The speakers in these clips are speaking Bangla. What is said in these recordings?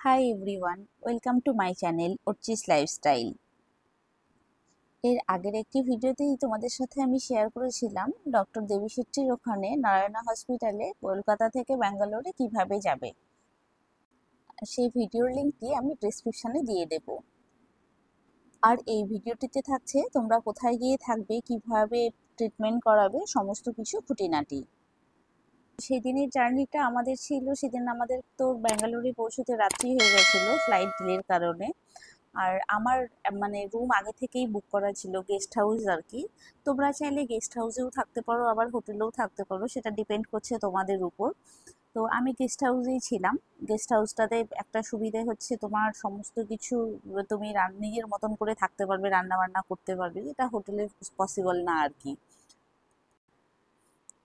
High everyone, welcome to my channel Archis lifestyle. এর আগের একটি ভিডিওতেই তোমাদের সাথে আমি শেয়ার করেছিলাম ডক্টর দেবী শেট্টির ওখানে নারায়ণা হসপিটালে কলকাতা থেকে ব্যাঙ্গালোরে কিভাবে যাবে। সেই ভিডিওর লিঙ্কটি আমি ডেসক্রিপশানে দিয়ে দেব। আর এই ভিডিওটিতে থাকছে তোমরা কোথায় গিয়ে থাকবে, কিভাবে ট্রিটমেন্ট করাবে, সমস্ত কিছু খুঁটিনাটি। সেদিনের জার্নিটা আমাদের ছিল, সেদিন আমাদের তো ব্যাঙ্গালোরে পৌঁছতে রাত্রি হয়ে গেছিলো ফ্লাইট ডিলের কারণে। আর আমার মানে রুম আগে থেকেই বুক করা ছিল, গেস্ট হাউস আর কি। তোমরা চাইলে গেস্ট হাউসেও থাকতে পারো, আবার হোটেলেও থাকতে পারো, সেটা ডিপেন্ড করছে তোমাদের উপর। তো আমি গেস্ট হাউসেই ছিলাম। গেস্ট হাউসটাতে একটা সুবিধে হচ্ছে তোমার সমস্ত কিছু তুমি নিজের মতন করে থাকতে পারবে, রান্না বান্না করতে পারবে, এটা হোটেলে পসিবল না আর কি।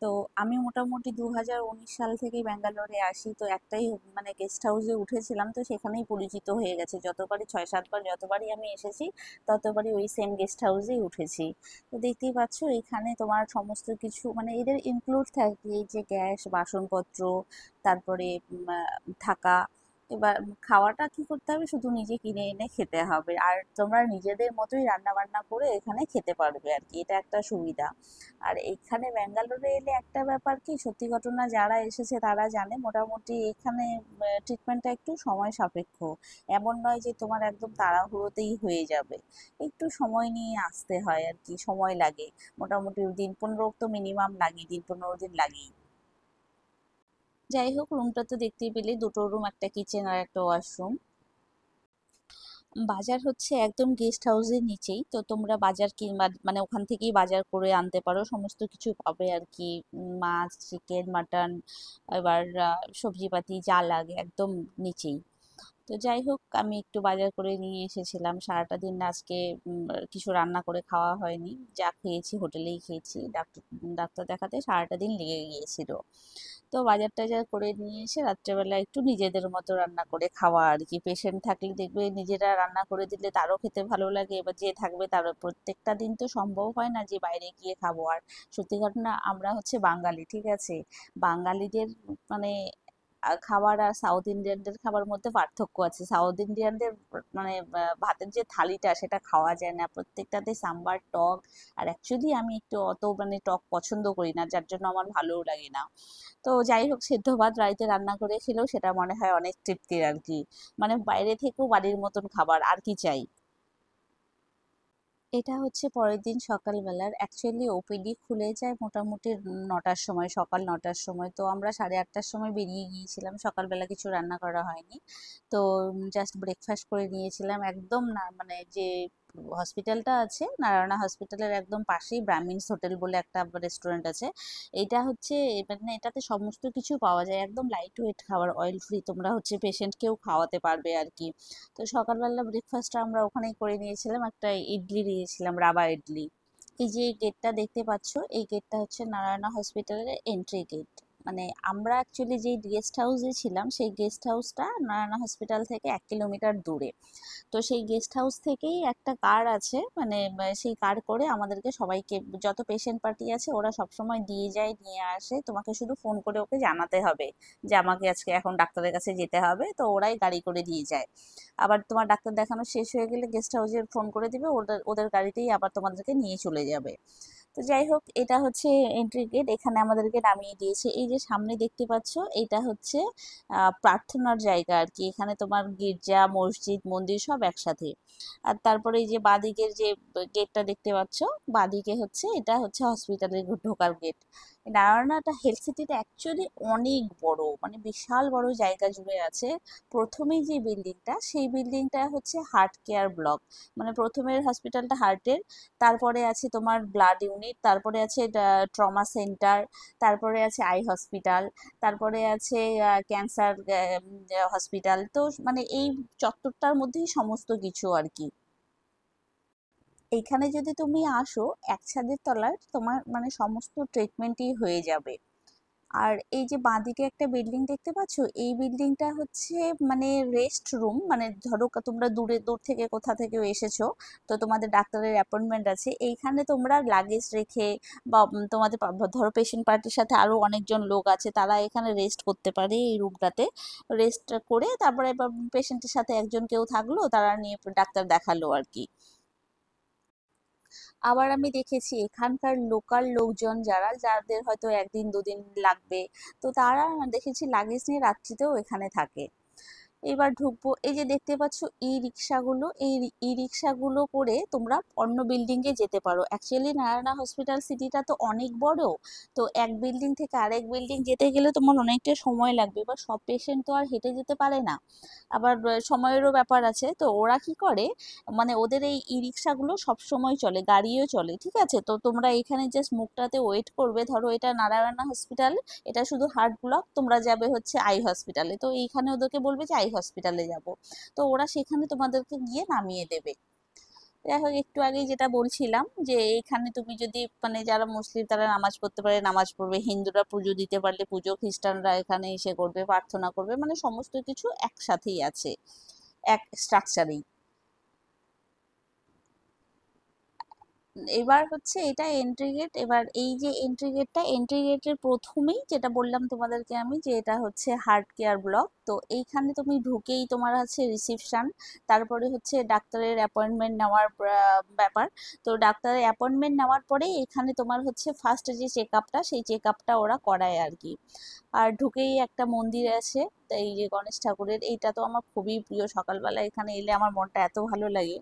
তো আমি মোটামুটি 2019 সাল থেকেই ব্যাঙ্গালোরে আসি, তো একটাই মানে গেস্ট হাউসে উঠেছিলাম, তো সেখানেই পরিচিত হয়ে গেছে। যতবারই 6-7 বার যতবারই আমি এসেছি ততবারই ওই সেম গেস্ট হাউসেই উঠেছি। তো দেখতেই পাচ্ছ এখানে তোমার সমস্ত কিছু মানে এদের ইনক্লুড থাকে, এই যে গ্যাস, বাসনপত্র, তারপরে থাকা। এবার খাওয়াটা কি করতে হবে, শুধু নিজে কিনে এনে খেতে হবে, আর তোমরা নিজেদের মতোই রান্না বান্না করে এখানে খেতে পারবে আর কি, এটা একটা সুবিধা। আর এইখানে ব্যাঙ্গালোরে এলে একটা ব্যাপার কি, সত্যি ঘটনা, যারা এসেছে তারা জানে মোটামুটি এখানে ট্রিটমেন্টটা একটু সময় সাপেক্ষ। এমন নয় যে তোমার একদম তাড়াহুড়োতেই হয়ে যাবে, একটু সময় নিয়ে আসতে হয় আর কি, সময় লাগে। মোটামুটি দিন 15 তো মিনিমাম লাগে, দিন 15 দিন লাগেই। যাই হোক, রুমটা তো দেখতেই পেলে, দুটো রুম, একটা কিচেন আর একটা ওয়াশরুম। বাজার হচ্ছে একদম গেস্ট হাউসের নিচেই, তো তোমরা বাজার কি মানে ওখান থেকেই বাজার করে আনতে পারো, সমস্ত কিছু পাবে আর কি। মাছ, চিকেন, মাটন, এবার সবজিপাতি যা লাগে একদম নিচেই। তো যাই হোক, আমি একটু বাজার করে নিয়ে এসেছিলাম। সারাটা দিন আজকে কিছু রান্না করে খাওয়া হয়নি, যা খেয়েছি হোটেলেই খেয়েছি। ডাক্তার ডাক্তার দেখাতে সারাটা দিন লেগে গিয়েছিল। তো বাজার টাজার করে নিয়ে এসে রাত্রেবেলা একটু নিজেদের মতো রান্না করে খাওয়া আর কি। পেশেন্ট থাকলে দেখবে নিজেরা রান্না করে দিলে তারও খেতে ভালো লাগে, এবার যে থাকবে তারও। প্রত্যেকটা দিন তো সম্ভব হয় না যে বাইরে গিয়ে খাবো। আর সত্যি ঘটনা, আমরা হচ্ছে বাঙালি, ঠিক আছে? বাঙালিদের মানে খাবার আর সাউথ ইন্ডিয়ানদের খাবার মধ্যে পার্থক্য আছে। সাউথ ইন্ডিয়ানদের মানে ভাতের যে থালিটা সেটা খাওয়া যায় না, প্রত্যেকটাতে সাম্বার, টক। আর অ্যাকচুয়ালি আমি একটু অত মানে টক পছন্দ করি না, যার জন্য আমার ভালোও লাগে না। তো যাই হোক, সেদ্ধ ভাত বাড়িতে রান্না করে খেলেও সেটা মনে হয় অনেক তৃপ্তির আর কি। মানে বাইরে থেকেও বাড়ির মতন খাবার, আর কি চাই। এটা হচ্ছে পরের দিন সকালবেলার। অ্যাকচুয়ালি ওপিডি খুলে যায় মোটামুটি 9টার সময়, সকাল 9টার সময়। তো আমরা 8:30টার সময় বেরিয়ে গিয়েছিলাম, সকালবেলা কিছু রান্না করা হয়নি। তো জাস্ট ব্রেকফাস্ট করে নিয়েছিলাম। একদম না মানে যে হসপিটালটা আছে, নারায়ণা হসপিটালের একদম পাশেই ব্রাহ্মিনস হোটেল বলে একটা রেস্টুরেন্ট আছে। এটা হচ্ছে মানে এটাতে সমস্ত কিছু পাওয়া যায়, একদম লাইট ওয়েট খাবার, অয়েল ফ্রি, তোমরা হচ্ছে পেশেন্টকেও খাওয়াতে পারবে আর কি। তো সকালবেলা ব্রেকফাস্টটা আমরা ওখানেই করে নিয়েছিলাম, একটা ইডলি নিয়েছিলাম, রাবা ইডলি। এই যে গেটটা দেখতে পাচ্ছ, এই গেটটা হচ্ছে নারায়ণা হসপিটালের এন্ট্রি গেট। মানে আমরা অ্যাকচুয়ালি যেই গেস্ট হাউসে ছিলাম সেই গেস্ট হাউসটা নারায়ণা হসপিটাল থেকে 1 কিলোমিটার দূরে। তো সেই গেস্ট হাউস থেকেই একটা কার আছে, মানে সেই কার করে আমাদেরকে সবাইকে, যত পেশেন্ট পার্টি আছে ওরা সবসময় দিয়ে যায়, নিয়ে আসে। তোমাকে শুধু ফোন করে ওকে জানাতে হবে যে আমাকে আজকে এখন ডাক্তারের কাছে যেতে হবে, তো ওরাই গাড়ি করে দিয়ে যায়। আবার তোমার ডাক্তার দেখানো শেষ হয়ে গেলে গেস্ট হাউসে ফোন করে দিবে, ওদের ওদের গাড়িতেই আবার তোমাদেরকে নিয়ে চলে যাবে। তো যাই হোক, এটা হচ্ছে এন্ট্রি গেট, এখানে আমাদেরকে নামিয়ে দিয়েছে। এই যে সামনে দেখতে পাচ্ছ, এটা হচ্ছে প্রার্থনার জায়গা আর কি। এখানে তোমার গির্জা, মসজিদ, মন্দির সব একসাথে। আর তারপরে এই যে বাঁদিকের যে গেটটা দেখতে পাচ্ছ, বাঁদিকে হচ্ছে এটা হচ্ছে হসপিটালের ঢোকার গেট। নারায়ণাটা হেলথ সিটিটা অ্যাকচুয়ালি অনেক বড়, মানে বিশাল বড় জায়গা জুড়ে আছে। প্রথমেই যে বিল্ডিংটা, সেই বিল্ডিংটা হচ্ছে হার্ট কেয়ার ব্লক। মানে প্রথমের হসপিটালটা হার্টের, তারপরে আছে তোমার ব্লাড ইউনিট, তারপরে আছে ট্রমা সেন্টার, তারপরে আছে আই হসপিটাল, তারপরে আছে ক্যান্সার হসপিটাল। তো মানে এই চত্বরটার মধ্যেই সমস্ত কিছু আর কি। এইখানে যদি তুমি আসো, এক ছাদের তলায় তোমার মানে সমস্ত ট্রিটমেন্টই হয়ে যাবে। আর এই যে বাঁদিকে একটা বিল্ডিং দেখতে পাচ্ছ, এই বিল্ডিংটা হচ্ছে মানে রেস্ট রুম। মানে ধরো তোমরা দূর থেকে কোথা থেকে এসেছো, তো তোমাদের ডাক্তারের অ্যাপয়েন্টমেন্ট আছে, এইখানে তোমরা লাগেজ রেখে বা তোমাদের ধরো পেশেন্ট পার্টির সাথে আরো অনেকজন লোক আছে, তারা এখানে রেস্ট করতে পারে এই রুমটাতে। রেস্ট করে তারপরে এবার পেশেন্টের সাথে একজন কেউ থাকলো, তারা নিয়ে ডাক্তার দেখালো আর কি। আবার আমি দেখেছি এখানকার লোকাল লোকজন যারা, যাদের হয়তো একদিন দুদিন লাগবে, তো তারা দেখেছি লাগেজ নিয়ে রাত্রিতেও এখানে থাকে। এবার ঢুকবো, এই যে দেখতে পাচ্ছ ই রিক্সাগুলো, এই ই রিক্সাগুলো করে তোমরা অন্য বিল্ডিং এ যেতে পারো। অ্যাকচুয়ালি নারায়ণা হসপিটাল সিটিটা তো অনেক বড়, তো এক বিল্ডিং থেকে আরেক বিল্ডিং যেতে গেলে তোমার অনেকটা সময় লাগবে। এবার সব পেশেন্ট তো আর হেঁটে যেতে পারে না, আবার সময়েরও ব্যাপার আছে। তো ওরা কি করে, মানে ওদের এই ই রিক্সাগুলো সব সময় চলে, গাড়িও চলে, ঠিক আছে? তো তোমরা এখানে জাস্ট মুখটাতে ওয়েট করবে, ধরো এটা নারায়ণা হসপিটাল, এটা শুধু হার্ট ব্লক, তোমরা যাবে হচ্ছে আই হসপিটালে, তো এইখানে ওদেরকে বলবে যে আই হসপিটালে যাব, তো ওরা সেখানে তোমাদেরকে গিয়ে নামিয়ে দেবে। যাই হোক, একটু আগেই যেটা বলছিলাম যে এখানে তুমি যদি মানে যারা মুসলিম তারা নামাজ পড়তে পারে, নামাজ পড়বে, হিন্দুরা পুজো দিতে পারলে পুজো, খ্রিস্টানরা এখানে এসে করবে, প্রার্থনা করবে, মানে সমস্ত কিছু একসাথেই আছে, এক স্ট্রাকচারেই। এবার হচ্ছে এটা এন্ট্রি গেট। এবার এই যে এন্ট্রি গেটটা, এন্ট্রি গেটের প্রথমেই যেটা বললাম তোমাদেরকে আমি, যে এটা হচ্ছে হার্ট কেয়ার ব্লক। তো এইখানে তুমি ঢুকেই তোমার আছে রিসিপশন, তারপরে হচ্ছে ডাক্তারের অ্যাপয়েন্টমেন্ট নেওয়ার ব্যাপার। তো ডাক্তারের অ্যাপয়েন্টমেন্ট নেওয়ার পরে এখানে তোমার হচ্ছে ফার্স্ট যে চেক আপটা, সেই চেক আপটা ওরা করায় আর কি। আর ঢুকেই একটা মন্দির আছে, এই যে গণেশ ঠাকুরের, এইটা তো আমার খুবই প্রিয়। সকালবেলা এখানে এলে আমার মনটা এত ভালো লাগে।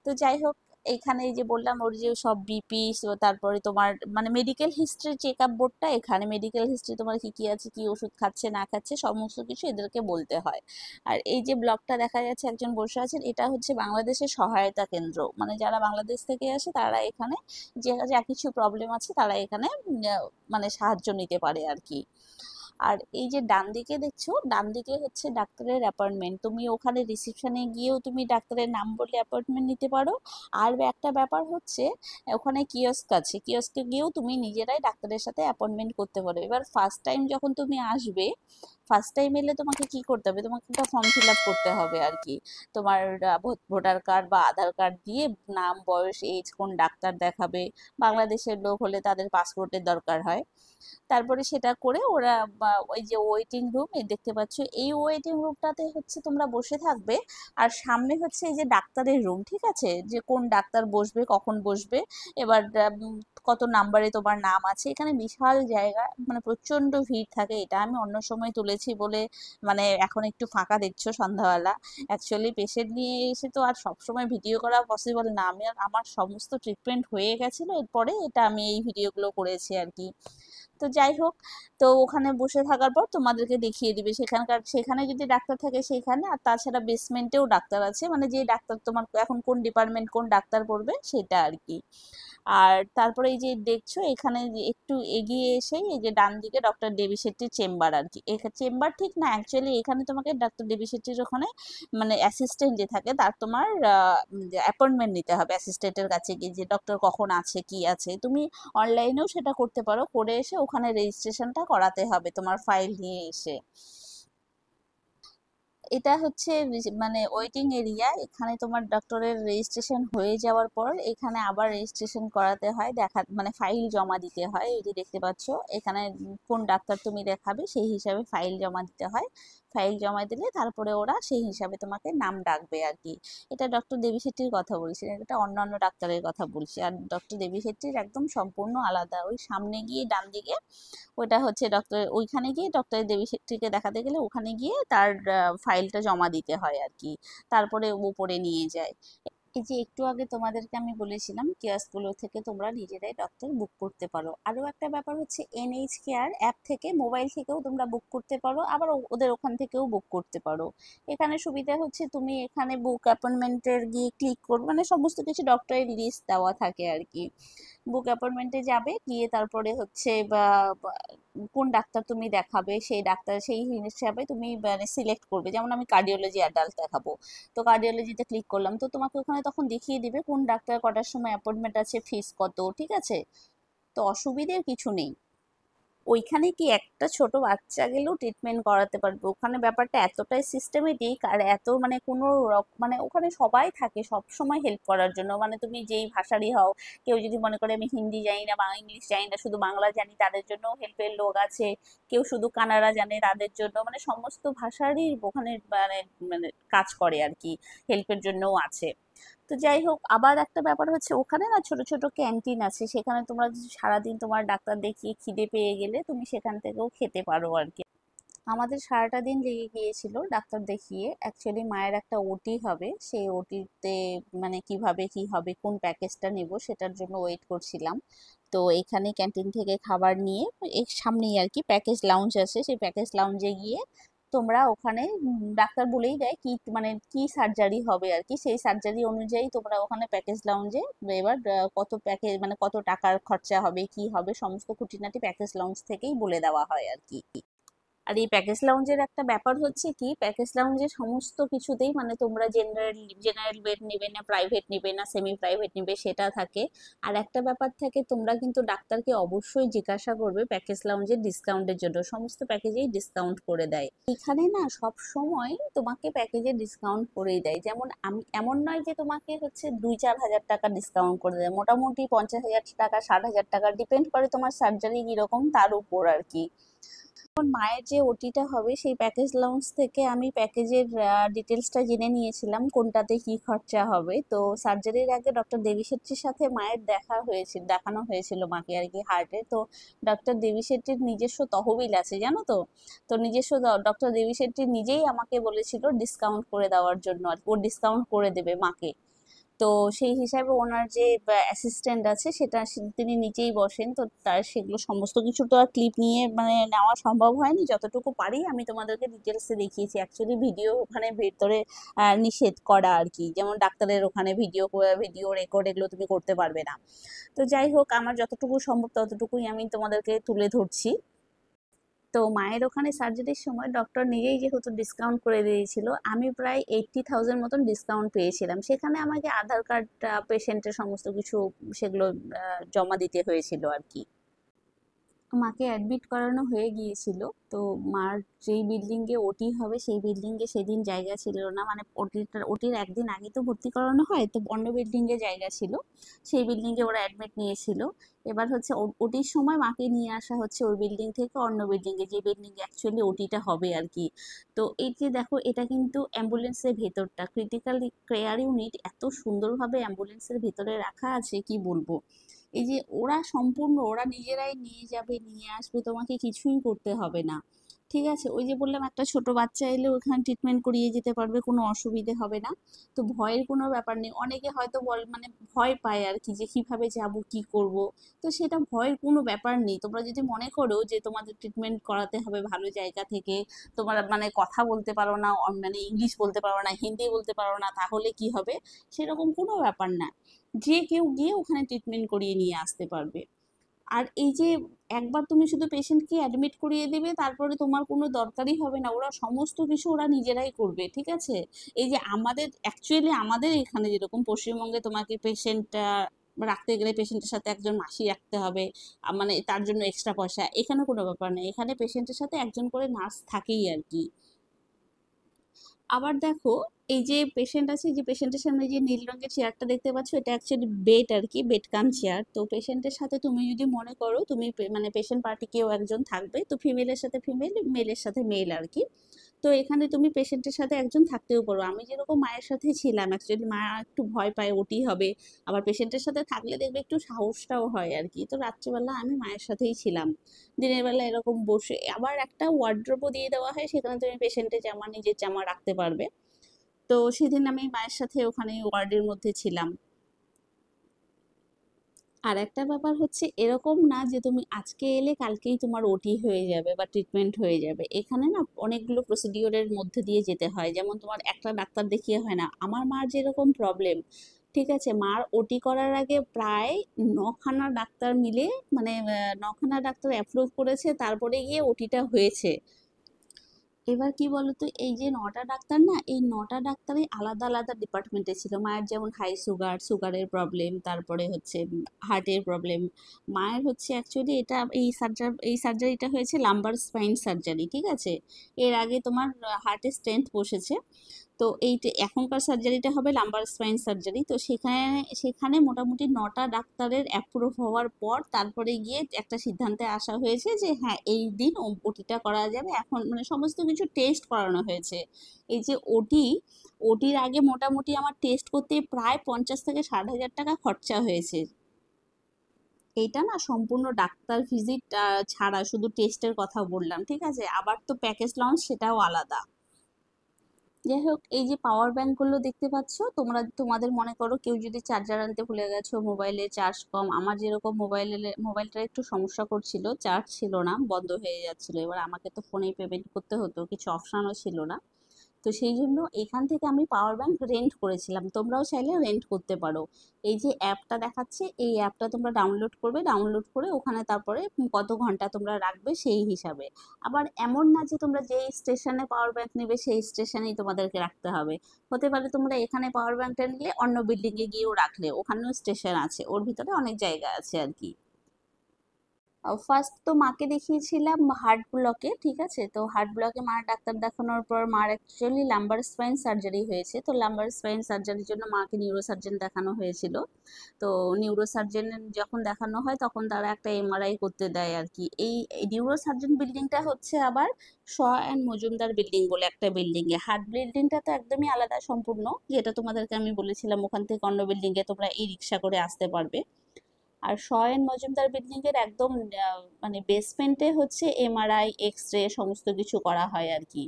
তো যাই হোক, এইখানে এই যে বললাম ওর যে সব বিপি, তারপরে তোমার মানে মেডিকেল হিস্ট্রি চেক আপ বোর্ডটা, এখানে মেডিকেল হিস্ট্রি তোমার কি কি আছে, কি ওষুধ খাচ্ছে না খাচ্ছে, সমস্ত কিছু এদেরকে বলতে হয়। আর এই যে ব্লকটা দেখা যাচ্ছে একজন বসে আছেন, এটা হচ্ছে বাংলাদেশের সহায়তা কেন্দ্র। মানে যারা বাংলাদেশ থেকে আসে তারা এখানে যে যা কিছু প্রবলেম আছে তারা এখানে মানে সাহায্য নিতে পারে আর কি। আর এই যে ডান দিকে দেখছো, ডান দিকে হচ্ছে ডাক্তারের অ্যাপয়েন্টমেন্ট। তুমি ওখানে রিসেপশনে গিয়েও তুমি ডাক্তারের নাম বলে অ্যাপয়েন্টমেন্ট নিতে পারো। আর একটা ব্যাপার হচ্ছে, ওখানে কিয়স্ক আছে, কিয়স্কে গিয়েও তুমি নিজেরাই ডাক্তারের সাথে অ্যাপয়েন্টমেন্ট করতে পারো। এবার ফার্স্ট টাইম যখন তুমি আসবে, ফার্স্ট টাইম এলে তোমাকে কি করতে হবে, তোমাকে একটা ফর্ম ফিল আপ করতে হবে আর কি। তোমার ভোটার কার্ড বা আধার কার্ড দিয়ে নাম, বয়স, এজ, কোন ডাক্তার দেখাবে, বাংলাদেশের লোক হলে তাদের পাসপোর্টের দরকার হয়। তারপরে সেটা করে ওরা ওই যে ওয়েটিং রুম দেখতে পাচ্ছ, এই ওয়েটিং রুমটাতে হচ্ছে তোমরা বসে থাকবে। আর সামনে হচ্ছে এই যে ডাক্তারের রুম, ঠিক আছে, যে কোন ডাক্তার বসবে, কখন বসবে, এবার কত নাম্বারে তোমার নাম আছে। এখানে বিশাল জায়গা, মানে প্রচন্ড ভিড় থাকে। এটা আমি অন্য সময় তুলেছি বলে মানে এখন একটু ফাঁকা দেখছো সন্ধ্যাবেলা। অ্যাকচুয়ালি পেশেন্ট নিয়ে এসে তো আর সবসময় ভিডিও করা পসিবল না। আমি আমার সমস্ত ট্রিটমেন্ট হয়ে গেছিল, এরপরে এটা আমি এই ভিডিওগুলো করেছি আর কি। তো যাই হোক, তো ওখানে বসে থাকার পর তোমাদেরকে দেখিয়ে দিবে সেখানকার, সেখানে যদি ডাক্তার থাকে সেখানে, আর তাছাড়া বেসমেন্টেও ডাক্তার আছে, মানে যে ডাক্তার তোমার এখন কোন ডিপার্টমেন্ট কোন ডাক্তার পড়বে সেটা আর কি। আর তারপরে এই যে দেখছো এখানে যে একটু এগিয়ে এসেই এই যে ডান দিকে ডক্টর দেবী শেট্টির চেম্বার আর কি। চেম্বার ঠিক না, অ্যাকচুয়ালি এখানে তোমাকে ডক্টর দেবী শেট্টির ওখানে মানে অ্যাসিস্ট্যান্ট যে থাকে তার তোমার অ্যাপয়েন্টমেন্ট নিতে হবে অ্যাসিস্ট্যান্টের কাছে গিয়ে, যে ডক্টর কখন আছে কি আছে। তুমি অনলাইনেও সেটা করতে পারো, করে এসে ওখানে রেজিস্ট্রেশনটা করাতে হবে তোমার ফাইল নিয়ে এসে। এটা হচ্ছে মানে ওয়েটিং এরিয়া। এখানে তোমার ডক্টরের রেজিস্ট্রেশন হয়ে যাওয়ার পর এখানে আবার রেজিস্ট্রেশন করাতে হয়, দেখা মানে ফাইল জমা দিতে হয়। এই যে দেখতে পাচ্ছ এখানে কোন ডাক্তার তুমি দেখাবে সেই হিসাবে ফাইল জমা দিতে হয়। ফাইল জমা দিলে তারপরে ওরা সেই হিসাবে তোমাকে নাম ডাকবে আর কি। এটা ডক্টর দেবী শেট্টির কথা বলছি না, এটা অন্যান্য ডাক্তারের কথা বলছি। আর ডক্টর দেবী শেট্টির একদম সম্পূর্ণ আলাদা, ওই সামনে গিয়ে ডান দিকে ওটা হচ্ছে ডক্টর, ওইখানে গিয়ে ডক্টর দেবী শেট্টিকে দেখাতে গেলে ওখানে গিয়ে তার ফাইলটা জমা দিতে হয় আর কি, তারপরে উপরে নিয়ে যায়। এই যে একটু আগে তোমাদেরকে আমি বলেছিলাম কিয়াসগুলো থেকে তোমরা নিজেরাই ডক্টর বুক করতে পারো। আরো একটা ব্যাপার হচ্ছে এনএইচ কেয়ার অ্যাপ থেকে, মোবাইল থেকেও তোমরা বুক করতে পারো, আবার ওদের ওখান থেকেও বুক করতে পারো। এখানে সুবিধা হচ্ছে তুমি এখানে বুক অ্যাপয়েন্টমেন্টের গিয়ে ক্লিক করবে, মানে সমস্ত কিছু ডক্টরের লিস্ট দেওয়া থাকে আর কি। বুক অ্যাপয়েন্টমেন্টে যাবে, গিয়ে তারপরে হচ্ছে কোন ডাক্তার তুমি দেখাবে সেই ডাক্তার সেই হিসাবে তুমি মানে সিলেক্ট করবে। যেমন আমি কার্ডিওলজি অ্যাডাল্ট দেখাবো, তো কার্ডিওলজিতে ক্লিক করলাম, তো তোমাকে ওখানে তখন দেখিয়ে দিবে কোন ডাক্তার কটার সময় অ্যাপয়েন্টমেন্ট আছে, ফিস কত, ঠিক আছে? তো অসুবিধের কিছু নেই। ওইখানে কি একটা ছোট বাচ্চা গেলেও ট্রিটমেন্ট করাতে পারবে, ওখানে ব্যাপারটা এতটাই সিস্টেমেটিক আর এত মানে কোনো মানে ওখানে সবাই থাকে সব সময় হেল্প করার জন্য, মানে তুমি যেই ভাষারই হও, কেউ যদি মনে করে আমি হিন্দি জানি না বা ইংলিশ জানি না শুধু বাংলা জানি, তাদের জন্য হেল্পের লোক আছে। কেউ শুধু কানাড়া জানে, তাদের জন্য মানে সমস্ত ভাষারই ওখানে মানে মানে কাজ করে আর কি, হেল্পের জন্যও আছে। তো যাই হোক, আবার একটা ব্যাপার হচ্ছে ওখানে না ছোট ছোট ক্যান্টিন আছে, সেখানে তোমরা যদি সারাদিন তোমার ডাক্তার দেখিয়ে খিদে পেয়ে গেলে তুমি সেখান থেকেও খেতে পারো আর কি। আমাদের সারাটা দিন লেগে গিয়েছিল ডাক্তার দেখিয়ে, অ্যাকচুয়ালি মায়ের একটা ওটি হবে, সেই ওটিতে মানে কিভাবে কি হবে কোন প্যাকেজটা নেব সেটার জন্য ওয়েট করছিলাম। তো এখানে ক্যান্টিন থেকে খাবার নিয়ে এর সামনেই আর কি প্যাকেজ লাউঞ্জ আছে, সেই প্যাকেজ লাউঞ্জে গিয়ে তোমরা ওখানে ডাক্তার বলেই দেয় কি মানে কি সার্জারি হবে আর কি, সেই সার্জারি অনুযায়ী তোমরা ওখানে প্যাকেজ লাউঞ্জে এবার কত প্যাকেজ মানে কত টাকার খরচা হবে কি হবে সমস্ত খুঁটিনাটি প্যাকেজ লাউঞ্জ থেকেই বলে দেওয়া হয় আর কি। আর এই প্যাকেজ লাউঞ্জের একটা ব্যাপার হচ্ছে কি, প্যাকেজ লাউঞ্জে সমস্ত কিছুতেই মানে তোমরা জেনারেল জেনারেল বেড নেবে না প্রাইভেট নেবে না সেমি প্রাইভেট নেবে সেটা থাকে। আর একটা ব্যাপার থাকে, তোমরা কিন্তু ডাক্তারকে অবশ্যই জিজ্ঞাসা করবে প্যাকেজ লাউঞ্জের ডিসকাউন্টের জন্য, সমস্ত প্যাকেজেই ডিসকাউন্ট করে দেয় এখানে না, সব সময় তোমাকে প্যাকেজে ডিসকাউন্ট করেই দেয়। যেমন আমি এমন নয় যে তোমাকে হচ্ছে 2-4 হাজার টাকা ডিসকাউন্ট করে দেয়, মোটামুটি 50,000 টাকা 60,000 টাকা ডিপেন্ড করে তোমার সার্জারি কিরকম তার উপর আর কি। এখন মায়ের যে ওটিটা হবে সেই প্যাকেজ লঞ্চ থেকে আমি প্যাকেজের ডিটেলসটা জেনে নিয়েছিলাম কোনটাতে কি খরচা হবে। তো সার্জারির আগে ডক্টর দেবী শেট্টির সাথে মায়ের দেখা হয়েছিল, দেখানো হয়েছিল মাকে আর কি হার্টে। তো ডক্টর দেবী শেট্টির নিজস্ব তহবিল আছে জানো তো, তো নিজস্ব ডক্টর দেবী শেট্টি নিজেই আমাকে বলেছিল ডিসকাউন্ট করে দেওয়ার জন্য আর কি, ও ডিসকাউন্ট করে দেবে মাকে। তো সেই হিসাবে ওনার যে অ্যাসিস্ট্যান্ট আছে সেটা তিনি নিজেই বসেন, তো তার সেগুলো সমস্ত কিছু তো আর ক্লিপ নিয়ে মানে নেওয়া সম্ভব হয়নি, যতটুকু পারি আমি তোমাদেরকে ডিটেলসে দেখিয়েছি। অ্যাকচুয়ালি ভিডিও ওখানে ভেতরে নিষেধ করা আর কি, যেমন ডাক্তারের ওখানে ভিডিও ভিডিও রেকর্ড এগুলো তুমি করতে পারবে না। তো যাই হোক, আমার যতটুকু সম্ভব ততটুকুই আমি তোমাদেরকে তুলে ধরছি। তো মায়ের ওখানে সার্জারির সময় ডক্টর নিজেই যেহেতু ডিসকাউন্ট করে দিয়েছিল, আমি প্রায় 80,000 মতন ডিসকাউন্ট পেয়েছিলাম। সেখানে আমাকে আধার কার্ড, পেশেন্টের সমস্ত কিছু সেগুলো জমা দিতে হয়েছিল আর কি। মাকে অ্যাডমিট করানো হয়ে গিয়েছিল। তো মার যেই বিল্ডিং এ ওটি হবে সেই বিল্ডিং এ সেদিন জায়গা ছিল না, মানে ওটির একদিন আগে তো ভর্তি করানো হয়, তো অন্য বিল্ডিং এ জায়গা ছিল, সেই বিল্ডিং এ ওরা অ্যাডমিট নিয়েছিল। এবার হচ্ছে ওটির সময় মাকে নিয়ে আসা হচ্ছে ওই বিল্ডিং থেকে অন্য বিল্ডিং এ, যে বিল্ডিং এ অ্যাকচুয়ালি ওটিটা হবে আর কি। তো এই যে দেখো, এটা কিন্তু অ্যাম্বুলেন্সের ভেতরটা, ক্রিটিক্যাল কেয়ার ইউনিট এত সুন্দরভাবে অ্যাম্বুলেন্সের ভেতরে রাখা আছে কি বলবো। এই যে ওরা সম্পূর্ণ ওরা নিজেরাই নিয়ে যাবে নিয়ে আসবে, তোমাকে কিছুই করতে হবে না। ঠিক আছে, ওই যে বললাম একটা ছোট বাচ্চা এলে ওখানে ট্রিটমেন্ট করিয়ে যেতে পারবে, কোনো অসুবিধে হবে না। তো ভয়ের কোনো ব্যাপার নেই, অনেকে হয়তো বল মানে ভয় পায় আর কি যে কিভাবে যাব কি করব। তো সেটা ভয়ের কোনো ব্যাপার নেই, তোমরা যদি মনে করো যে তোমাদের ট্রিটমেন্ট করাতে হবে ভালো জায়গা থেকে, তোমরা মানে কথা বলতে পারো না, মানে ইংলিশ বলতে পারো না, হিন্দি বলতে পারো না, তাহলে কি হবে, সেরকম কোনো ব্যাপার না, যে কেউ গিয়ে ওখানে ট্রিটমেন্ট করিয়ে নিয়ে আসতে পারবে। আর এই যে একবার তুমি শুধু পেশেন্টকে অ্যাডমিট করিয়ে দেবে, তারপরে তোমার কোনো দরকারই হবে না, ওরা সমস্ত কিছু ওরা নিজেরাই করবে, ঠিক আছে। এই যে আমাদের অ্যাকচুয়ালি আমাদের এখানে যেরকম পশ্চিমবঙ্গে তোমাকে পেশেন্টটা রাখতে গেলে পেশেন্টের সাথে একজন মাসি রাখতে হবে, মানে তার জন্য এক্সট্রা পয়সা, এখানে কোনো ব্যাপার নেই, এখানে পেশেন্টের সাথে একজন করে নার্স থাকেই আর কি। আবার দেখো, এই যে পেশেন্ট আছে, যে পেশেন্টের সামনে যে নীল রঙের চেয়ারটা দেখতে পাচ্ছ, এটা অ্যাকচুয়ালি বেড আর কি, বেড কাম চেয়ার। তো পেশেন্টের সাথে তুমি যদি মনে করো তুমি মানে পেশেন্ট পার্টি কেউ একজন থাকবে, তো ফিমেলের সাথে ফিমেল, মেলের সাথে মেল আর কি। তো এখানে তুমি পেশেন্টের সাথে একজন থাকতেও পারো, আমি যেরকম মায়ের সাথে ছিলাম, অ্যাকচুয়ালি মা একটু ভয় পায় ওটি হবে, আবার পেশেন্টের সাথে থাকলে দেখবে একটু সাহসটাও হয় আর কি। তো রাত্রিবেলা আমি মায়ের সাথেই ছিলাম, দিনের বেলা এরকম বসে। আবার একটা ওয়ার্ড্রোবও দিয়ে দেওয়া হয়, সেখানে তুমি পেশেন্টের জামা নিজের জামা রাখতে পারবে। তো সেদিন আমি মায়ের সাথে ওখানে ওয়ার্ডের মধ্যে ছিলাম। আর একটা ব্যাপার হচ্ছে, এরকম না যে তুমি আজকে এলে কালকেই তোমার ওটি হয়ে যাবে বা ট্রিটমেন্ট হয়ে যাবে, এখানে না অনেকগুলো প্রসিডিওরের মধ্যে দিয়ে যেতে হয়, যেমন তোমার একটা ডাক্তার দেখিয়ে হয় না। আমার মার যেরকম প্রবলেম, ঠিক আছে, মার ওটি করার আগে প্রায় 9খানা ডাক্তার মিলে মানে 9খানা ডাক্তার অ্যাপ্রুভ করেছে, তারপরে গিয়ে ওটিটা হয়েছে। এবার কি বলতো, এই যে 9টা ডাক্তার না, এই 9টা ডাক্তারই আলাদা আলাদা ডিপার্টমেন্টে ছিল। মায়ের যেমন হাই সুগার, সুগারের প্রবলেম, তারপরে হচ্ছে হার্টের প্রবলেম। মায়ের হচ্ছে অ্যাকচুয়ালি এটা এই সার্জারিটা হয়েছে লাম্বার স্পাইন সার্জারি, ঠিক আছে। এর আগে তোমার হার্টে স্টেন্ট বসেছে। তো এখনকার সার্জারিটা হবে লাম্বার স্পাইন সার্জারি। তো সেখানে সেখানে মোটামুটি 9টা ডাক্তারের অ্যাপ্রুভ হওয়ার পর তারপরে গিয়ে একটা সিদ্ধান্তে আসা হয়েছে যে হ্যাঁ এই দিন ওটিটা করা যাবে। এখন মানে সমস্ত কিছু টেস্ট করানো হয়েছে। এই যে ওটির আগে মোটামুটি আমার টেস্ট করতে প্রায় 50 থেকে 60 হাজার টাকা খরচা হয়েছে। এইটা না সম্পূর্ণ ডাক্তার ভিজিট ছাড়া, শুধু টেস্টের কথা বললাম, ঠিক আছে। আবার তো প্যাকেজ লঞ্চ, সেটাও আলাদা। যাই হোক, এই যে পাওয়ার ব্যাংক গুলো দেখতে পাচ্ছ তোমরা, তোমাদের মনে করো কেউ যদি চার্জার আনতে ভুলে গেছো, মোবাইলে চার্জ কম, আমার যেরকম মোবাইলটা একটু সমস্যা করছিল, চার্জ ছিল না, বন্ধ হয়ে যাচ্ছিল। এবার আমাকে তো ফোনেই পেমেন্ট করতে হতো, কিছু অপশনও ছিল না। তো সেই জন্য এখান থেকে আমি পাওয়ার ব্যাংক রেন্ট করেছিলাম। তোমরাও চাইলে রেন্ট করতে পারো। এই যে অ্যাপটা দেখাচ্ছে, এই অ্যাপটা তোমরা ডাউনলোড করবে, ডাউনলোড করে ওখানে তারপরে কত ঘন্টা তোমরা রাখবে সেই হিসাবে। আবার এমন না যে তোমরা যেই স্টেশনে পাওয়ার ব্যাংক নেবে সেই স্টেশনেই তোমাদেরকে রাখতে হবে। হতে পারে তোমরা এখানে পাওয়ার ব্যাংকটা নিলে অন্য বিল্ডিং এ গিয়েও রাখলে, ওখানেও স্টেশন আছে, ওর ভিতরে অনেক জায়গা আছে আর কি। ফার্স্ট তো মাকে দেখিয়েছিলাম হার্ট ব্লকে, ঠিক আছে। তো হার্ট ব্লকে মার ডাক্তার দেখানোর পর মার অ্যাকচুয়ালি লাম্বার স্পাইন সার্জারি হয়েছে। তো লাম্বার স্পাইন সার্জারির জন্য মাকে নিউরো সার্জন দেখানো হয়েছিল। তো নিউরো সার্জন যখন দেখানো হয় তখন তারা একটা এমআরআই করতে দেয় আর কি। এই নিউরো সার্জন বিল্ডিংটা হচ্ছে আবার শ অ্যান্ড মজুমদার বিল্ডিং বলে একটা বিল্ডিং এ। হার্ট বিল্ডিংটা তো একদমই আলাদা সম্পূর্ণ, যেটা তোমাদেরকে আমি বলেছিলাম ওখান থেকে অন্য বিল্ডিং এ তোমরা ই রিক্সা করে আসতে পারবে। আর শয়ন মজুমদার বিল্ডিং এর একদম মানে বেসমেন্টে হচ্ছে এমআরআই, এক্স রে সমস্ত কিছু করা হয় আর কি।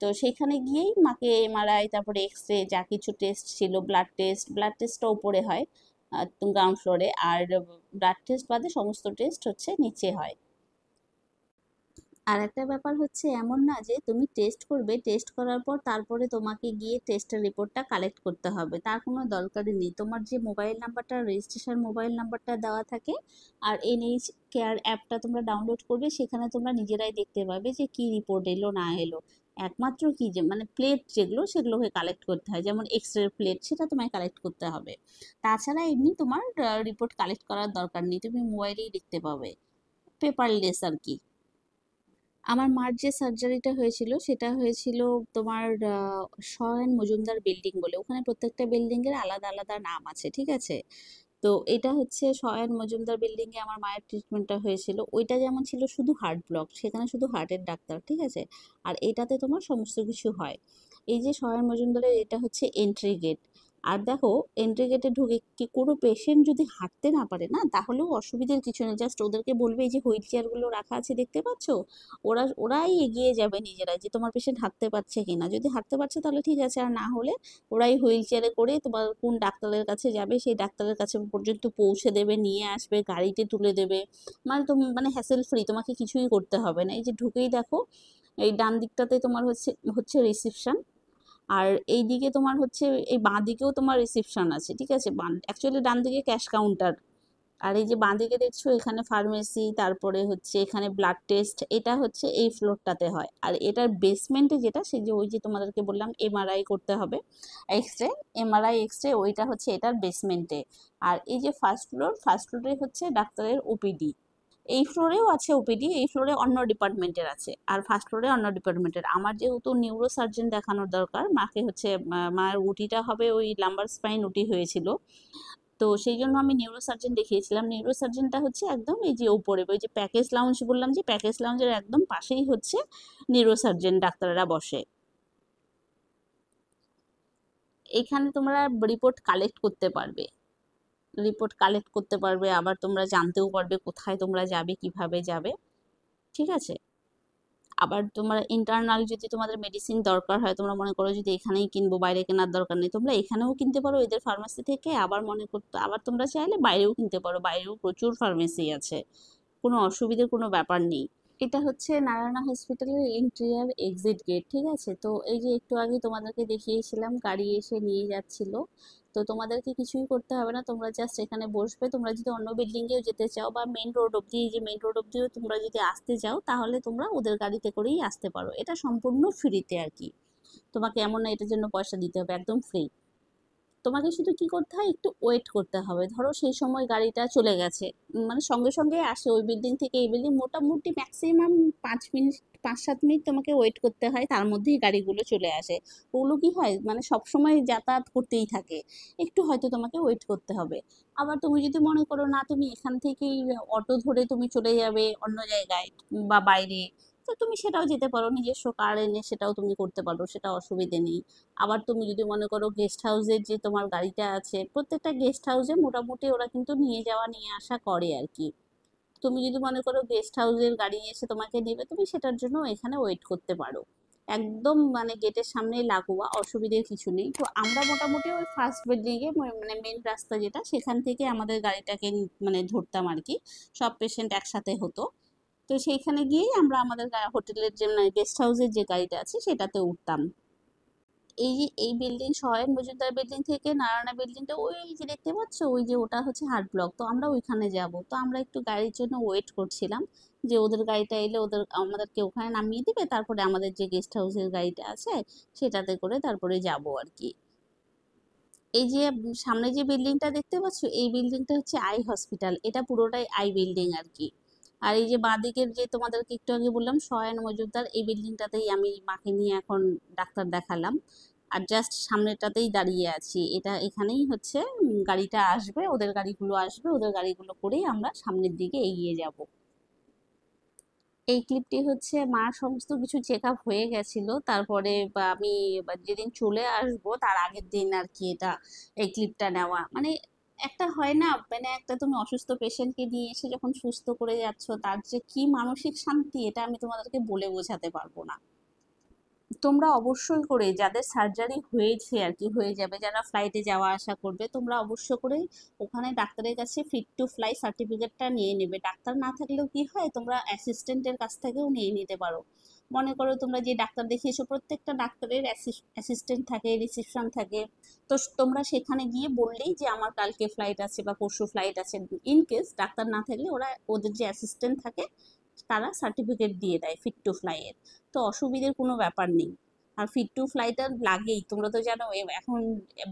তো সেখানে গিয়েই মাকে এমআরআই, তারপরে এক্স রে, যা কিছু টেস্ট ছিল, ব্লাড টেস্টটা উপরে হয় গ্রাউন্ড ফ্লোরে, আর ব্লাড টেস্ট বাদে সমস্ত টেস্ট হচ্ছে নিচে হয়। আর একটা ব্যাপার হচ্ছে, এমন না যে তুমি টেস্ট করবে, টেস্ট করার পর তারপরে তোমাকে গিয়ে টেস্টের রিপোর্টটা কালেক্ট করতে হবে, তার কোনো দরকারই নেই। তোমার যে মোবাইল নাম্বারটা, রেজিস্ট্রেশন মোবাইল নাম্বারটা দেওয়া থাকে, আর এনএইচ কেয়ার অ্যাপটা তোমরা ডাউনলোড করবে, সেখানে তোমরা নিজেরাই দেখতে পাবে যে কি রিপোর্ট এলো না এলো। একমাত্র কি যে মানে প্লেট যেগুলো, সেগুলোকে কালেক্ট করতে হয়, যেমন এক্স রে প্লেট, সেটা তোমায় কালেক্ট করতে হবে। তাছাড়া এমনি তোমার রিপোর্ট কালেক্ট করার দরকার নেই, তুমি মোবাইলেই দেখতে পাবে, পেপারলেস আর কি। আমার মার যে সার্জারিটা হয়েছিল সেটা হয়েছিল তোমার শয়ন মজুমদার বিল্ডিং বলে, ওখানে প্রত্যেকটা বিল্ডিং এর আলাদা আলাদা নাম আছে, ঠিক আছে। তো এটা হচ্ছে শয়ন মজুমদার বিল্ডিং এ আমার মায়ের ট্রিটমেন্টটা হয়েছিল। ওইটা যেমন ছিল শুধু হার্ট ব্লক, সেখানে শুধু হার্টের ডাক্তার, ঠিক আছে। আর এটাতে তোমার সমস্ত কিছু হয়। এই যে শয়ন মজুমদারের এটা হচ্ছে এন্ট্রি গেট। আর দেখো, এন্ট্রি গেটে ঢুকে কি কোনো পেশেন্ট যদি হাঁটতে না পারে না, তাহলেও অসুবিধার কিছু নেই, জাস্ট ওদেরকে বলবে এই যে হুইল চেয়ার গুলো রাখা আছে দেখতে পাচ্ছ, ওরাই এগিয়ে যাবে নিজেরাই যে তোমার পেশেন্ট হাঁটতে পারছে কিনা। যদি হাঁটতে পারছে তাহলে ঠিক আছে, আর না হলে ওরাই হুইল চেয়ারে করে তোমার কোন ডাক্তারের কাছে যাবে সেই ডাক্তারের কাছে পর্যন্ত পৌঁছে দেবে, নিয়ে আসবে, গাড়িতে তুলে দেবে। মানে মানে হ্যাসেল ফ্রি, তোমাকে কিছুই করতে হবে না। এই যে ঢুকেই দেখো, এই ডান দিকটাতে তোমার হচ্ছে হচ্ছে রিসিপশন, আর এই দিকে তোমার হচ্ছে এই বাঁ দিকেও তোমার রিসিপশন আছে, ঠিক আছে। অ্যাকচুয়ালি ডান দিকে ক্যাশ কাউন্টার, আর এই যে বাঁদিকে দেখছো এখানে ফার্মেসি, তারপরে হচ্ছে এখানে ব্লাড টেস্ট, এটা হচ্ছে এই ফ্লোরটাতে হয়। আর এটার বেসমেন্টে যেটা, সেই যে ওই যে তোমাদেরকে বললাম এমআরআই করতে হবে, X ray, MRI X ray, ওইটা হচ্ছে এটার বেসমেন্টে। আর এই যে ফার্স্ট ফ্লোরে হচ্ছে ডাক্তারের ওপিডি। এই ফ্লোরেও আছে ওপিডি, এই ফ্লোরে অন্য ডিপার্টমেন্টের আছে, আর ফার্স্ট ফ্লোরে অন্য ডিপার্টমেন্টের। আমার যেহেতু নিউরো সার্জন দেখানোর দরকার, মাকে হচ্ছে মায়ের ওটিটা হবে, ওই লাম্বার স্পাইন ওটি হয়েছিল। তো সেই জন্য আমি নিউরো সার্জন দেখিয়েছিলাম। নিউরো সার্জনটা হচ্ছে একদম এই যে উপরে, ওই যে প্যাকেজ লাউঞ্জ বললাম, যে প্যাকেজ লাউঞ্জের একদম পাশেই হচ্ছে নিউরো সার্জন ডাক্তাররা বসে। এখানে তোমরা রিপোর্ট কালেক্ট করতে পারবে, আবার তোমরা জানতেও পারবে কোথায় তোমরা যাবে, কিভাবে যাবে, ঠিক আছে। আবার তোমরা ইন্টারনাল যদি তোমাদের মেডিসিন দরকার হয়, তোমরা মনে করো যদি এখানেই কিনবো, বাইরে কেনার দরকার নেই, তোমরা এখানেও কিনতে পারো এদের ফার্মেসি থেকে। আবার মনে করতে, আবার তোমরা চাইলে বাইরেও কিনতে পারো, বাইরেও প্রচুর ফার্মেসি আছে, কোনো অসুবিধার কোনো ব্যাপার নেই। এটা হচ্ছে নারায়ণা হসপিটালের এন্ট্রি আর এক্সিট গেট, ঠিক আছে? তো এই যে একটু আগে তোমাদেরকে দেখিয়েছিলাম গাড়ি এসে নিয়ে যাচ্ছিল, তো তোমাদেরকে কিছুই করতে হবে না, তোমরা জাস্ট এখানে বসবে। তোমরা যদি অন্য বিল্ডিংয়েও যেতে চাও বা মেন রোড অব্দি, এই যে মেন রোড অব্দিও তোমরা যদি আসতে চাও, তাহলে তোমরা ওদের গাড়িতে করেই আসতে পারো। এটা সম্পূর্ণ ফ্রিতে আর কি, তোমাকে এমন না এটার জন্য পয়সা দিতে হবে, একদম ফ্রি। তোমাকে শুধু কি করতে হয়, একটু ওয়েট করতে হবে। ধরো সেই সময় গাড়িটা চলে গেছে, মানে সঙ্গে সঙ্গে আসে ওই বিল্ডিং থেকে এই বিল্ডিং, মোটামুটি ম্যাক্সিমাম 5 মিনিট, 5-7 মিনিট তোমাকে ওয়েট করতে হয়, তার মধ্যেই গাড়িগুলো চলে আসে। ওগুলো কি হয়, মানে সব সময় যাতায়াত করতেই থাকে, একটু হয়তো তোমাকে ওয়েট করতে হবে। আবার তুমি যদি মনে করো না তুমি এখান থেকেই অটো ধরে তুমি চলে যাবে অন্য জায়গায় বা বাইরে, তো তুমি সেটাও যেতে পারো, নিজস্ব কার এনে সেটাও তুমি করতে পারো, সেটা অসুবিধে নেই। আবার তুমি যদি মনে করো গেস্ট হাউসের যে তোমার গাড়িটা আছে, প্রত্যেকটা গেস্ট হাউসে মোটামুটি ওরা কিন্তু নিয়ে যাওয়া নিয়ে আসা করে আর কি। তুমি যদি মনে করো গেস্ট হাউসের গাড়ি এসে তোমাকে নেবে, তুমি সেটার জন্য এখানে ওয়েট করতে পারো। একদম মানে গেটের সামনেই লাগোয়া, অসুবিধের কিছু নেই। তো আমরা মোটামুটি ওই ফার্স্ট বিল্ডিং এ, মানে মেন রাস্তা যেটা, সেখান থেকে আমাদের গাড়িটাকে মানে ধরতাম আর কি। সব পেশেন্ট একসাথে হতো, তো সেইখানে গিয়েই আমরা আমাদের হোটেলের যে গেস্ট হাউসের যে গাড়িটা আছে সেটাতে উঠতাম। এই যে এই বিল্ডিং সহায়ন মজুমদার বিল্ডিং থেকে নারায়ণা বিল্ডিংটা ওই যে দেখতে পাচ্ছ, ওই যে ওটা হচ্ছে হার্ট ব্লক, তো আমরা ওইখানে যাব। তো আমরা একটু গাড়ির জন্য ওয়েট করছিলাম, যে ওদের গাড়িটা এলে ওদের আমাদেরকে ওখানে নামিয়ে দিবে, তারপরে আমাদের যে গেস্ট হাউসের গাড়িটা আছে সেটাতে করে তারপরে যাব আর কি। এই যে সামনে যে বিল্ডিংটা দেখতে পাচ্ছ, এই বিল্ডিংটা হচ্ছে আই হসপিটাল, এটা পুরোটাই আই বিল্ডিং আর কি। আর এই যে বাঁদিকের যে তোমাদেরকে একটু আগে বললাম সহায়ন মজুমদার, এই বিল্ডিংটাতেই আমি মাকে নিয়ে এখন ডাক্তার দেখালাম। আর জাস্ট সামনেটাতেই দাঁড়িয়ে আছি, এটা এখানেই হচ্ছে গাড়িটা আসবে, ওদের গাড়িগুলো আসবে, ওদের গাড়িগুলো করেই আমরা সামনের দিকে এগিয়ে যাব। এই ক্লিপটি হচ্ছে মার সমস্ত কিছু চেক আপ হয়ে গেছিল, তারপরে বা আমি যেদিন চলে আসবো তার আগের দিন আর কি এটা, এই ক্লিপটা নেওয়া। মানে একটা হয় না, মানে একটা তুমি অসুস্থ পেশেন্টকে নিয়ে এসে যখন সুস্থ করে যাচ্ছ, তার যে কি মানসিক শান্তি, এটা আমি তোমাদেরকে বলে বোঝাতে পারবো না। তোমরা অবশ্যই করে, যাদের সার্জারি হয়েছে আর কি, হয়ে যাবে, যারা ফ্লাইটে যাওয়া আসা করবে, তোমরা অবশ্য করে ওখানে ডাক্তারের কাছে ফিট টু ফ্লাই সার্টিফিকেটটা নিয়ে নেবে। ডাক্তার না থাকলেও কি হয়, তোমরা অ্যাসিস্ট্যান্টের কাছ থেকেও নিয়ে নিতে পারো। মনে করো তোমরা যে ডাক্তার দেখিয়েছো, প্রত্যেকটা ডাক্তারের অ্যাসিস্ট্যান্ট থাকে, রিসিপশন থাকে। তো তোমরা সেখানে গিয়ে বললেই যে আমার কালকে ফ্লাইট আছে বা পরশু ফ্লাইট আছে, ইন কেস ডাক্তার না থাকলে ওরা, ওদের যে অ্যাসিস্ট্যান্ট থাকে, তারা সার্টিফিকেট দিয়ে দেয় ফিট টু ফ্লাই এর। তো অসুবিধের কোনো ব্যাপার নেই। আর ফিট টু ফ্লাইটার লাগেই, তোমরা তো জানো এখন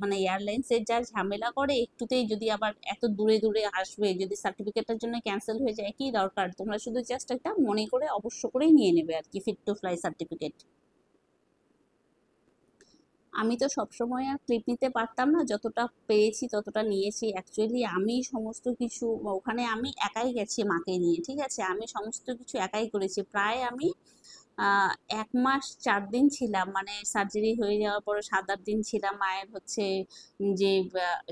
মানে এয়ারলাইন্সের যা ঝামেলা করে, একটুতেই যদি আবার এত দূরে দূরে আসবে, যদি সার্টিফিকেটের জন্য ক্যান্সেল হয়ে যায়, কি দরকার? তোমরা শুধু জাস্ট একটা মনে করে অবশ্য করেই নিয়ে নেবে আর কি, ফিট টু ফ্লাই সার্টিফিকেট। আমি তো সবসময় আর ক্লিপ নিতে পারতাম না, যতটা পেরেছি ততটা নিয়েছি। অ্যাকচুয়ালি আমি সমস্ত কিছু ওখানে আমি একাই গেছি মাকে নিয়ে, ঠিক আছে? আমি সমস্ত কিছু একাই করেছি। প্রায় আমি আহ 1 মাস 4 দিন ছিলাম, মানে সার্জারি হয়ে যাওয়ার পরে 7-8 দিন ছিলাম। মায়ের হচ্ছে যে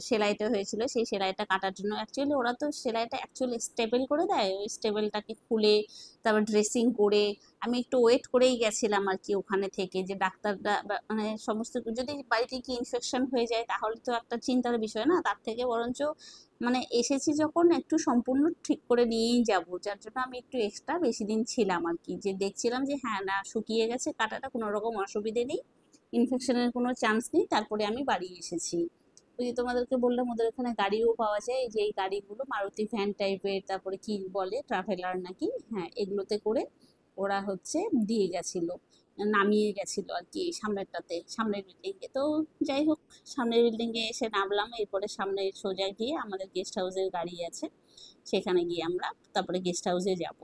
সেলাইটা হয়েছিল, সেই সেলাইটা কাটার জন্য। অ্যাকচুয়ালি ওরা তো সেলাইটা অ্যাকচুয়ালি স্টেবল করে দেয়, ওই স্টেবলটাকে খুলে তারপর ড্রেসিং করে আমি একটু ওয়েট করেই গেছিলাম আর কি ওখানে থেকে, যে ডাক্তাররা মানে সমস্ত যদি বাড়িতে কি ইনফেকশন হয়ে যায় তাহলে তো একটা চিন্তার বিষয় না, তার থেকে বরঞ্চ মানে এসেছি যখন একটু সম্পূর্ণ ঠিক করে নিয়েই যাব, যার জন্য আমি একটু এক্সট্রা বেশি দিন ছিলাম আর কি। যে দেখছিলাম যে হ্যাঁ না, শুকিয়ে গেছে কাটাটা, কোনো রকম অসুবিধে নেই, ইনফেকশনের কোনো চান্স নেই, তারপরে আমি বাড়ি এসেছি। ওই যে তোমাদেরকে বললাম ওদের এখানে গাড়িও পাওয়া যায়, এই যে এই গাড়িগুলো মারুতি ভ্যান টাইপের, তারপরে কি বলে ট্রাভেলার নাকি, হ্যাঁ, এগুলোতে করে ওরা হচ্ছে দিয়ে গেছিল, নামিয়ে গেছিল আর কি সামনেরটাতে, সামনের বিল্ডিং এ। তো যাই হোক, সামনের বিল্ডিং এ এসে নামলাম, এরপরে সামনে সোজা গিয়ে আমাদের গেস্ট হাউসের গাড়ি আছে, সেখানে গিয়ে আমরা তারপরে গেস্ট হাউসে যাব।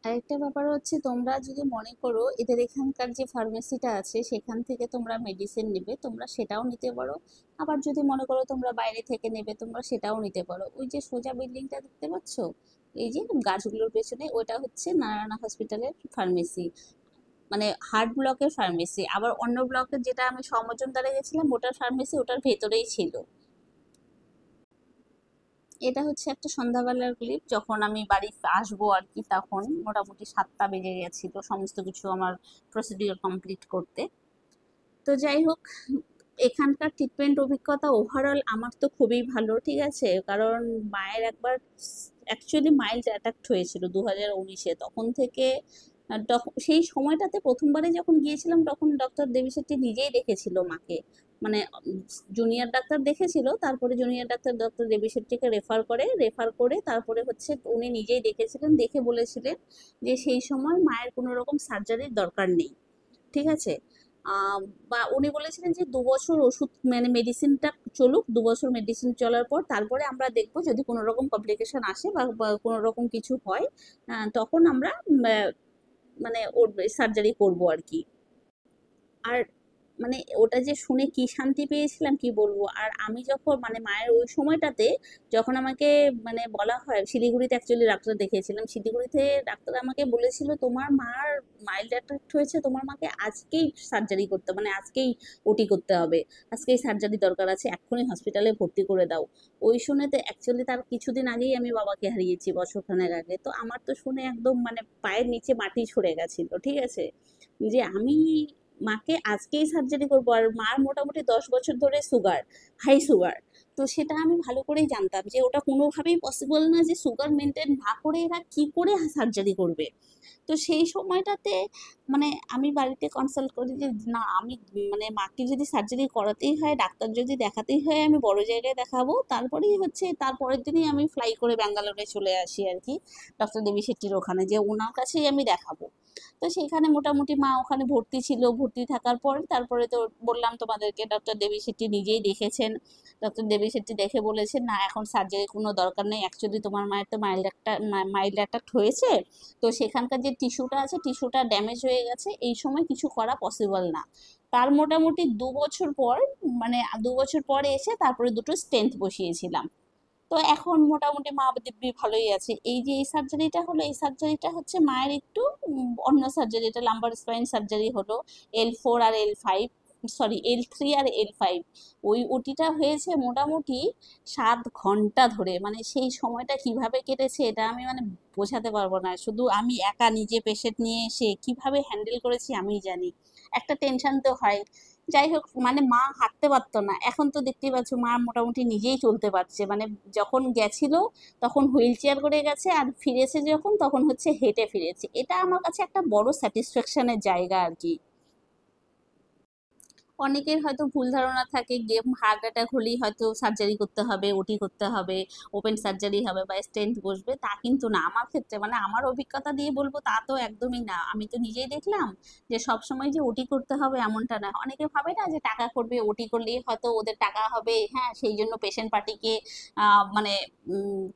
আরেকটা ব্যাপার হচ্ছে, তোমরা যদি মনে করো এদের এখানকার যে ফার্মেসিটা আছে সেখান থেকে তোমরা মেডিসিন নেবে, তোমরা সেটাও নিতে পারো। আবার যদি মনে করো তোমরা বাইরে থেকে নেবে, তোমরা সেটাও নিতে পারো। ওই যে সোজা বিল্ডিংটা দেখতে পাচ্ছ, এই যে গাছগুলোর পেছনে, ওটা হচ্ছে নারায়ণা হসপিটালের ফার্মেসি, মানে হার্ট ব্লকের ফার্মেসি। আবার অন্য ব্লকের যেটা আমি সমজনদারে গেছিলাম, ওটার ফার্মেসি ওটার ভেতরেই ছিল। এটা হচ্ছে একটা সন্ধ্যাবেলার ক্লিপ, যখন আমি বাড়ি আসবো আর কি, তখন মোটামুটি 7টা বেজে গেছিল সমস্ত কিছু আমার প্রসিডিওর কমপ্লিট করতে। তো যাই হোক, এখানকার ট্রিটমেন্ট অভিজ্ঞতা ওভারঅল আমার তো খুবই ভালো, ঠিক আছে। কারণ মায়ের একবার অ্যাকচুয়ালি মাইল্ড অ্যাটাক হয়েছিল 2019-এ, তখন থেকে তখন সেই সময়টাতে প্রথমবারে যখন গিয়েছিলাম তখন ডক্টর দেবী শেট্টি নিজেই দেখেছিল মাকে, মানে জুনিয়র ডাক্তার দেখেছিল, তারপরে জুনিয়র ডাক্তার ডক্টর দেবী শেট্টিকে রেফার করে তারপরে হচ্ছে উনি নিজেই দেখেছিলেন, দেখে বলেছিলেন যে সেই সময় মায়ের কোনো রকম সার্জারির দরকার নেই, ঠিক আছে। আহ, বা উনি বলেছিলেন যে 2 বছর ওষুধ মানে মেডিসিনটা চলুক, 2 বছর মেডিসিন চলার পর তারপরে আমরা দেখবো যদি কোনো রকম কমপ্লিকেশন আসে বা কোনো রকম কিছু হয়, তখন আমরা মানে ওর সার্জারি করবো আর কি। আর মানে ওটা যে শুনে কি শান্তি পেয়েছিলাম কি বলবো। আর আমি যখন মানে মায়ের ওই সময়টাতে যখন আমাকে মানে বলা হয়, শিলিগুড়িতে অ্যাকচুয়ালি ডাক্তার দেখিয়েছিলাম, শিলিগুড়িতে ডাক্তার আমাকে বলেছিল তোমার মার মাইল্ড অ্যাটাক হয়েছে, তোমার মাকে আজকেই সার্জারি করতে মানে আজকেই ওটি করতে হবে, আজকেই সার্জারি দরকার আছে, এক্ষুনি হসপিটালে ভর্তি করে দাও। ওই শুনেতে অ্যাকচুয়ালি তার কিছুদিন আগেই আমি বাবাকে হারিয়েছি, বছরখানেক আগে। তো আমার তো শুনে একদম মানে পায়ের নিচে মাটি সরে গেছিল, ঠিক আছে, যে আমি মাকে আজকেই সার্জারি করবো। আর মার মোটামুটি 10 বছর ধরে সুগার, হাই সুগার। তো সেটা আমি ভালো করেই জানতাম যে ওটা কোনোভাবেই পসিবল না, যে সুগার মেনটেন না করে এরা কি করে সার্জারি করবে। তো সেই সময়টাতে মানে আমি বাড়িতে কনসাল্ট করি যে না, আমি মানে মাকে যদি সার্জারি করাতেই হয়, ডাক্তার যদি দেখাতেই হয়, আমি বড় জায়গায় দেখাবো। তারপরেই হচ্ছে তারপরের দিনই আমি ফ্লাই করে ব্যাঙ্গালোরে চলে আসি আর কি, ডক্টর দেবী শেট্টির ওখানে, যে ওনার কাছেই আমি দেখাবো। তো সেইখানে মোটামুটি মা ওখানে ভর্তি ছিল, ভর্তি থাকার পর তারপরে তো বললাম তোমাদেরকে ডক্টর দেবী শেট্টি নিজেই দেখেছেন। ডক্টর দেবী শেট্টি দেখে বলেছেন না, এখন সার্জারির কোনো দরকার নেই, অ্যাকচুয়ালি তোমার মায়ের তো মাইল্ড অ্যাটাক হয়েছে, তো সেখানকার যে টিস্যুটা আছে টিস্যুটা ড্যামেজ হয়ে গেছে, এই সময় কিছু করা পসিবল না। তার মোটামুটি 2 বছর পর মানে 2 বছর পরে এসে তারপরে দুটো স্টেন্ট বসিয়েছিলাম। তো এখন মোটামুটি মা দিব্যি ভালোই আছে। এই যে এই সার্জারিটা হলো, এই সার্জারিটা হচ্ছে মায়ের একটু অন্য সার্জারি, এটা লাম্বার স্পাইন সার্জারি হলো, L4 আর L5, সরি L3 আর L5। ওই ওটিটা হয়েছে মোটামুটি 7 ঘন্টা ধরে, মানে সেই সময়টা কিভাবে কেটেছে এটা আমি মানে বোঝাতে পারবো না। শুধু আমি একা নিজে পেশেন্ট নিয়ে এসে কিভাবে হ্যান্ডেল করেছি আমিই জানি। একটা টেনশন তো হয়। যাই হোক, মানে মা হাঁটতে পারতো না, এখন তো দেখতেই পাচ্ছ মা মোটামুটি নিজেই চলতে পারছে, মানে যখন গেছিল তখন হুইল চেয়ার করে গেছে, আর ফিরেছে যখন তখন হচ্ছে হেঁটে ফিরেছে। এটা আমার কাছে একটা বড় স্যাটিসফ্যাকশনের জায়গা আর কি। অনেকের হয়তো ভুল ধারণা থাকে গেম হার্ট অ্যাটাক হলেই হয়তো সার্জারি করতে হবে, ওটি করতে হবে, ওপেন সার্জারি হবে বা স্টেন্ট বসবে, তা কিন্তু না। আমার ক্ষেত্রে মানে আমার অভিজ্ঞতা দিয়ে বলবো তা তো একদমই না। আমি তো নিজেই দেখলাম যে সব সময় যে ওটি করতে হবে এমনটা না। অনেকে ভাবে না যে টাকা করবে, ওটি করলেই হয়তো ওদের টাকা হবে, হ্যাঁ সেই জন্য পেশেন্ট পার্টিকে মানে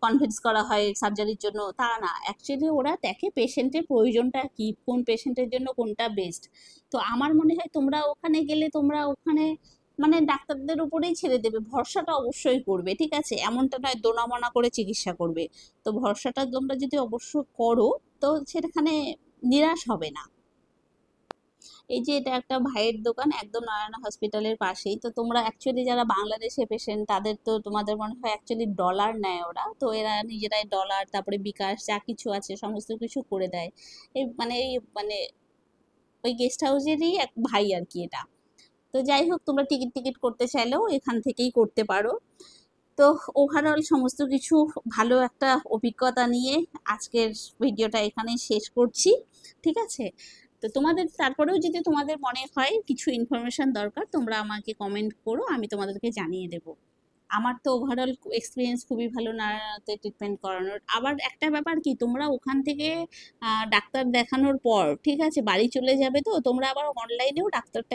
কনভিন্স করা হয় সার্জারির জন্য, তা না। অ্যাকচুয়ালি ওরা দেখে পেশেন্টের প্রয়োজনটা কি, কোন পেশেন্টের জন্য কোনটা বেস্ট। তো আমার মনে হয় তোমরা ওখানে গেলে তোমরা ওখানে মানে ডাক্তারদের উপরেই ছেড়ে দেবে, ভরসাটা অবশ্যই করবে, ঠিক আছে। এমনটা নয় দোনামনা করে চিকিৎসা করবে। তো ভরসাটা তোমরা যদি অবশ্য করো তো সেখানে নিরাশ হবে না। এই যে এটা একটা ভাইয়ের দোকান একদম নারায়ণ হসপিটালের পাশেই। তো তোমরা অ্যাকচুয়ালি যারা বাংলাদেশে পেশেন্ট তাদের তো তোমাদের মনে হয় অ্যাকচুয়ালি ডলার নেয় ওরা, তো এরা নিজেরাই ডলার তারপরে বিকাশ যা কিছু আছে সমস্ত কিছু করে দেয়। এই মানে ওই গেস্ট হাউসেরই এক ভাই আর কি এটা। তো যাই হোক, তোমরা টিকিট টিকিট করতে চাইলেও এখান থেকেই করতে পারো। তো ওভারঅল সমস্ত কিছু ভালো একটা অভিজ্ঞতা নিয়ে আজকের ভিডিওটা এখানেই শেষ করছি, ঠিক আছে। তো তোমাদের তারপরেও যদি তোমাদের মনে হয় কিছু ইনফরমেশন দরকার তোমরা আমাকে কমেন্ট করো, আমি তোমাদেরকে জানিয়ে দেবো। আমার তো ওভারঅল এক্সপিরিয়েন্স খুবই ভালো নারায়ণাতে ট্রিটমেন্ট করানোর। আবার একটা ব্যাপার কি, তোমরা ওখান থেকে ডাক্তার দেখানোর পর ঠিক আছে বাড়ি চলে যাবে, তো তোমরা আবার অনলাইনেও ডাক্তারের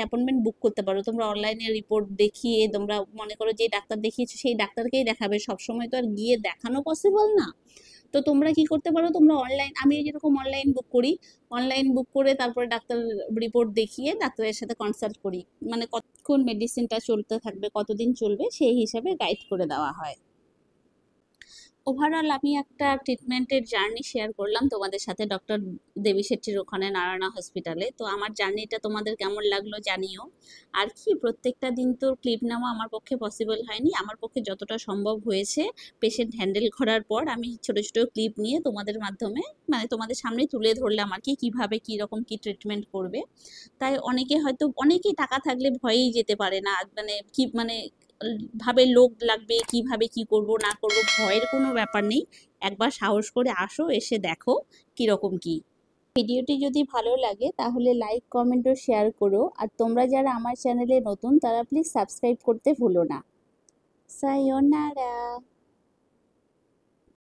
অ্যাপয়েন্টমেন্ট বুক করতে পারো। তোমরা অনলাইনে রিপোর্ট দেখিয়ে তোমরা মনে করো যে ডাক্তার দেখিয়েছো সেই ডাক্তারকেই দেখাবে, সবসময় তো আর গিয়ে দেখানো পসিবল না। তো তোমরা কি করতে পারো, তোমরা অনলাইন, আমি যেরকম অনলাইন বুক করি, অনলাইন বুক করে তারপরে ডাক্তার রিপোর্ট দেখিয়ে ডাক্তারের সাথে কনসাল্ট করি, মানে কতক্ষণ মেডিসিনটা চলতে থাকবে, কতদিন চলবে সেই হিসাবে গাইড করে দেওয়া হয়। ওভারঅল আমি একটা ট্রিটমেন্টের জার্নি শেয়ার করলাম তোমাদের সাথে ডক্টর দেবী শেট্টির ওখানে নারায়ণা হসপিটালে। তো আমার জার্নিটা তোমাদের কেমন লাগলো জানিও। আর কি, প্রত্যেকটা দিন তো ক্লিপ নেওয়া আমার পক্ষে পসিবল হয়নি, আমার পক্ষে যতটা সম্ভব হয়েছে পেশেন্ট হ্যান্ডেল করার পর আমি ছোট ছোট ক্লিপ নিয়ে তোমাদের মাধ্যমে মানে তোমাদের সামনে তুলে ধরলাম আর কি, কিভাবে কি রকম কি ট্রিটমেন্ট করবে। তাই অনেকে হয়তো, অনেকেই টাকা থাকলে ভয়েই যেতে পারে না, মানে কি মানে ভাবে লোক লাগবে, কিভাবে কি করব না করব, ভয়ের কোনো ব্যাপার নেই। একবার সাহস করে আসো, এসে দেখো কিরকম কি। ভিডিওটি যদি ভালো লাগে তাহলে লাইক কমেন্ট ও শেয়ার করো, আর তোমরা যারা আমার চ্যানেলে নতুন তারা প্লিজ সাবস্ক্রাইব করতে ভুলো না। সায়োনারা।